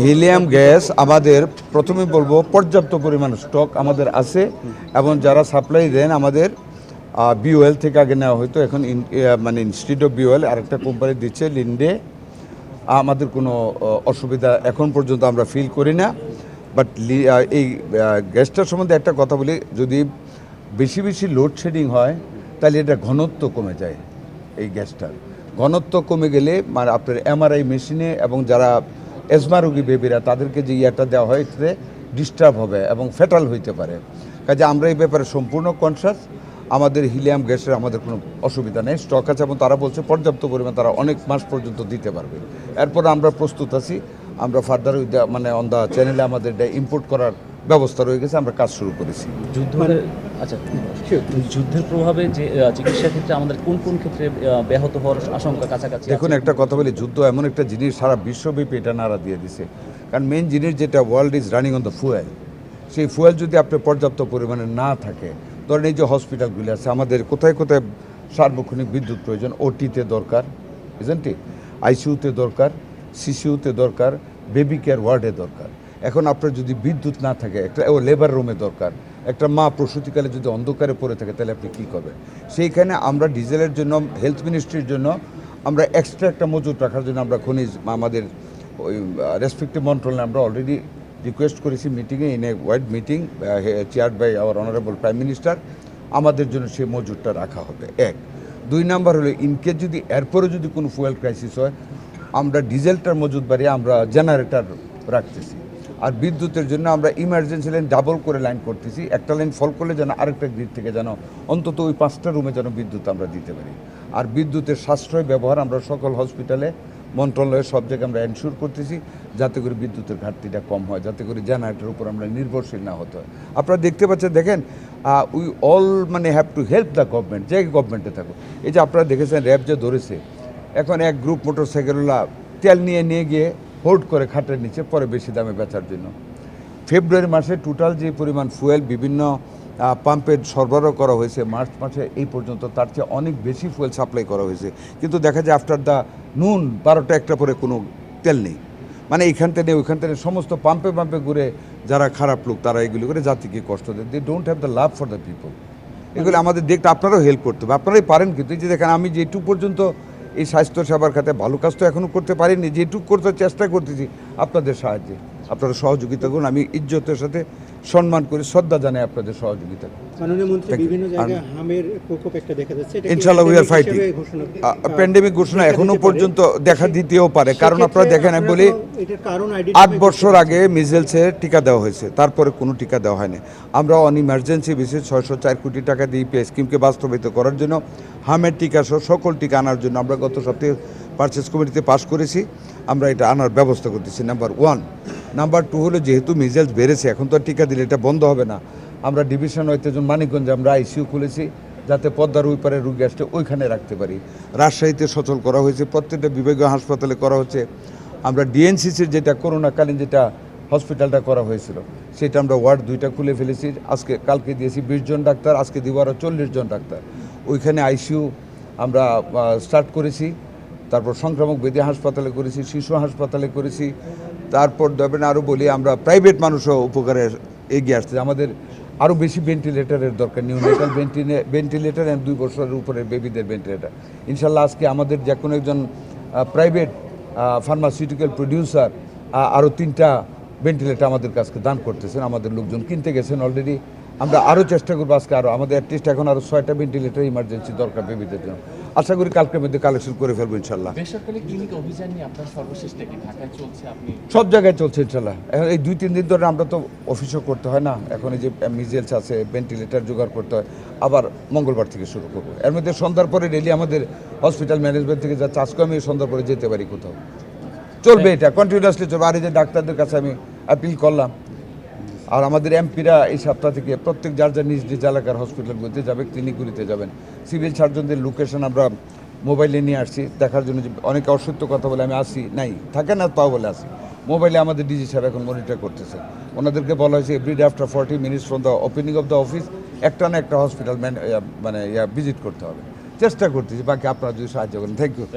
Helium gas আমাদের প্রথমে বলবো পর্যাপ্ত পরিমাণ স্টক আমাদের আছে এবং যারা সাপ্লাই দেন আমাদের বিওএল থেকে আগে নেওয়া হয়তো এখন মানে ইনস্টিটিউট অফ বিওএল আরেকটা কোম্পানি দিচ্ছে লিন্ডে। আমাদের কোনো অসুবিধা এখন পর্যন্ত আমরা ফিল করি না। বাট এই গ্যাসটার সম্বন্ধে একটা কথা বলি, যদি বেশি বেশি লোডশেডিং হয় তাহলে এটা ঘনত্ব কমে যায়। এই গ্যাসটার ঘনত্ব কমে গেলে মানে আপনার এমআরআই মেশিনে এবং যারা এজমা রোগী বেবিরা তাদেরকে যে ইয়াটা দেওয়া হয় এতে ডিস্টার্ব হবে এবং ফ্যাটাল হইতে পারে। কাজে আমরা এই ব্যাপারে সম্পূর্ণ কনসাস। আমাদের হিলিয়াম গ্যাসের আমাদের কোনো অসুবিধা নেই, স্টক আছে এবং তারা বলছে পর্যাপ্ত পরিমাণ তারা অনেক মাস পর্যন্ত দিতে পারবে। এরপর আমরা প্রস্তুত আছি, আমরা ফার্দার মানে অন দ্য চ্যানেলে আমাদের ইম্পোর্ট করার ব্যবস্থা রয়ে গেছে, আমরা কাজ শুরু করেছি। যুদ্ধের প্রভাবে যে চিকিৎসার ক্ষেত্রে আমাদের কোন কোন ক্ষেত্রে ব্যাহত হওয়ার আশঙ্কা কাছাকাছি? দেখুন, একটা কথা বলি, যুদ্ধ এমন একটা জিনিস সারা বিশ্বব্যাপী এটা নাড়া দিয়ে দিছে। কারণ মেন জিনিস যেটা world is running on the fuel, সেই ফুয়েল যদি আপনার পর্যাপ্ত পরিমাণে না থাকে, ধরেন এই যে হসপিটালগুলি আছে আমাদের কোথায় কোথায় সার্বক্ষণিক বিদ্যুৎ প্রয়োজন, ওটিতে দরকার, ইজেন্ট আইসিইউতে দরকার, সিসিইউতে দরকার, বেবি কেয়ার ওয়ার্ডে দরকার। এখন আপনার যদি বিদ্যুৎ না থাকে, একটা লেবার রুমে দরকার, একটা মা প্রসূতিকালে যদি অন্ধকারে পড়ে থাকে তাহলে আপনি কী করবেন? সেইখানে আমরা ডিজেলের জন্য হেলথ মিনিস্ট্রির জন্য আমরা এক্সট্রা একটা মজুত রাখার জন্য আমরা খনিজ আমাদের ওই রেসপেক্টিভ মন্ত্রণালয়ে আমরা অলরেডি রিকোয়েস্ট করেছি মিটিংয়ে, in a wide meeting chaired by our honourable prime minister. আমাদের জন্য সেই মজুরটা রাখা হবে। এক, দুই নাম্বার হলো ইনকেস যদি এরপরে যদি কোনো ফুয়েল ক্রাইসিস হয়, আমরা ডিজেলটার মজুদ বাড়িয়ে আমরা জেনারেটর রাখতেছি। আর বিদ্যুতের জন্য আমরা ইমার্জেন্সি লাইন ডাবল করে লাইন করতেছি, একটা লাইন ফল করলে যেন আরেকটা গ্রিড থেকে যেন অন্তত ওই 5টা রুমে যেন বিদ্যুৎ আমরা দিতে পারি। আর বিদ্যুতের সাশ্রয় ব্যবহার আমরা সকল হসপিটালে মন্ত্রণালয়ের সব জায়গায় আমরা এনশিওর করতেছি, যাতে করে বিদ্যুতের ঘাটতিটা কম হয়, যাতে করে জেনারেটরের উপর আমরা নির্ভরশীল না হতে হয়। আপনারা দেখতে পাচ্ছেন, দেখেন উই অল মানে have to help the government, যে গভর্নমেন্টে থাকুক। এই যে আপনারা দেখেছেন র্যাব যে ধরেছে, এখন এক গ্রুপ মোটরসাইকেলওয়ালা তেল নিয়ে গিয়ে হোল্ড করে খাটের নিচে পরে বেশি দামে বেচার জন্য। ফেব্রুয়ারি মাসে টোটাল যে পরিমাণ ফুয়েল বিভিন্ন পাম্পের সরবরাহ করা হয়েছে, মার্চ মাসে এই পর্যন্ত তার চেয়ে অনেক বেশি ফুয়েল সাপ্লাই করা হয়েছে। কিন্তু দেখা যায় আফটার দ্য নুন 12টা 1টা পরে কোনো তেল নেই, মানে এইখান থেকে ওইখান থেকে সমস্ত পাম্পে ঘুরে যারা খারাপ লোক তারা এগুলি করে জাতিকে কষ্ট দেয়। They don't have the love for the people. এগুলো আমাদের দেখতে আপনারাও হেল্প করতে হবে, আপনারাই পারেন। কিন্তু এই যে দেখেন, আমি যেটুকু পর্যন্ত এই স্বাস্থ্য সেবার খাতে ভালো কাজ তো এখনও করতে পারিনি, যেটুকু করতে চেষ্টা করতেছি আপনাদের সাহায্যে, আপনারা সহযোগিতা করুন। আমি ইজ্জতের সাথে সম্মান করে শ্রদ্ধা জানাই আপনাদের সহযোগিতা। ইনশাআল্লাহ উই আর ফাইটিং। প্যান্ডেমিক ঘোষণা এখনো পর্যন্ত দেখা দিতেও পারে, কারণ আপনারা দেখেন, আমি বলি 8 বছর আগে মিজেলসের টিকা দেওয়া হয়েছে, তারপরে কোনো টিকা দেওয়া হয়নি। আমরা অন ইমার্জেন্সি বেসিস 604 কোটি টাকা দিয়ে স্কিমকে বাস্তবায়িত করার জন্য হামের টিকা সহ সকল টিকা আনার জন্য আমরা গত সপ্তাহে পারচেস কমিটিতে পাস করেছি। আমরা এটা আনার ব্যবস্থা করতেছি, নাম্বার 1। নাম্বার 2 হলো, যেহেতু মিজেলস বেড়েছে, এখন তো আর টিকা দিলে এটা বন্ধ হবে না। আমরা ডিভিশন ঐতেজন মানিকগঞ্জে আমরা আইসিইউ খুলেছি, যাতে পদ্মার ওই পারে রুগী আসতে ওইখানে রাখতে পারি। রাজশাহীতে সচল করা হয়েছে, প্রত্যেকটা বিভাগীয় হাসপাতালে করা হচ্ছে। আমরা ডিএনসিসির যেটা করোনাকালীন যেটা হসপিটালটা করা হয়েছিল, সেটা আমরা ওয়ার্ড 2টা খুলে ফেলেছি। কালকে দিয়েছি 20 জন ডাক্তার, আজকে দিব আরও 40 জন ডাক্তার। ওইখানে আইসিইউ আমরা স্টার্ট করেছি। তারপর সংক্রামক ব্যাধি হাসপাতালে করেছি, শিশু হাসপাতালে করেছি। তারপর দেবেন আরও বলি, আমরা প্রাইভেট মানুষও উপকারে এগিয়ে আসছে। আমাদের আরও বেশি ভেন্টিলেটারের দরকার, নিউনেটাল ভেন্টিলেটার এবং 2 বছরের উপরের বেবিদের ভেন্টিলেটার। ইনশাল্লাহ আজকে আমাদের যে কোনো একজন প্রাইভেট ফার্মাসিউটিক্যাল প্রডিউসার আরও 3টা ভেন্টিলেটার আমাদের কাছকে দান করতেছেন, আমাদের লোকজন কিনতে গেছেন অলরেডি। আমরা আরও চেষ্টা করবো আজকে আরও, আমাদের অ্যাটলিস্ট এখন আরও 6টা ভেন্টিলেটার ইমার্জেন্সি দরকার বেবিদের জন্য। আশা করি কালকের মধ্যে কালেকশন করে ফেলবো ইনশাল্লাহ। বেসরকারি ক্লিনিক অভিযান নিয়ে আপনার সর্বশেষটা কি ঢাকায় চলছে? আপনি সব জায়গায় চলছে ইনশাল্লাহ। এখন এই 2-3 দিন ধরে আমরা তো অফিসও করতে হয় না, এখন এই যে মিজেলস আছে, ভেন্টিলেটার জোগাড় করতে হয়, আবার মঙ্গলবার থেকে শুরু করবো। এর মধ্যে সন্ধ্যার পরে রেলি আমাদের হসপিটাল ম্যানেজমেন্ট থেকে যা চাষ করে আমি সন্ধ্যার পরে যেতে পারি কোথাও, চলবে, এটা কন্টিনিউয়াসলি চলবে। আর এই যে ডাক্তারদের কাছে আমি অ্যাপিল করলাম, আর আমাদের এমপিরা এই সপ্তাহ থেকে প্রত্যেক যার নিজ নিজ এলাকার হসপিটালগুলিতে যাবে, ক্লিনিকগুলিতে যাবেন। সিভিল সার্জনদের লোকেশন আমরা মোবাইলে নিয়ে আসছি দেখার জন্য, যে অনেকে অসত্য কথা বলে আমি আসি নাই, থাকে না তাও বলে আসি। মোবাইলে আমাদের ডিজি সাহেব এখন মনিটর করতেছে। ওনাদেরকে বলা হয়েছে everyday after 40 minutes from the opening of the office একটা না একটা হসপিটাল ভিজিট করতে হবে। চেষ্টা করতেছি, বাকি আপনারা যদি সাহায্য করেন। Thank you.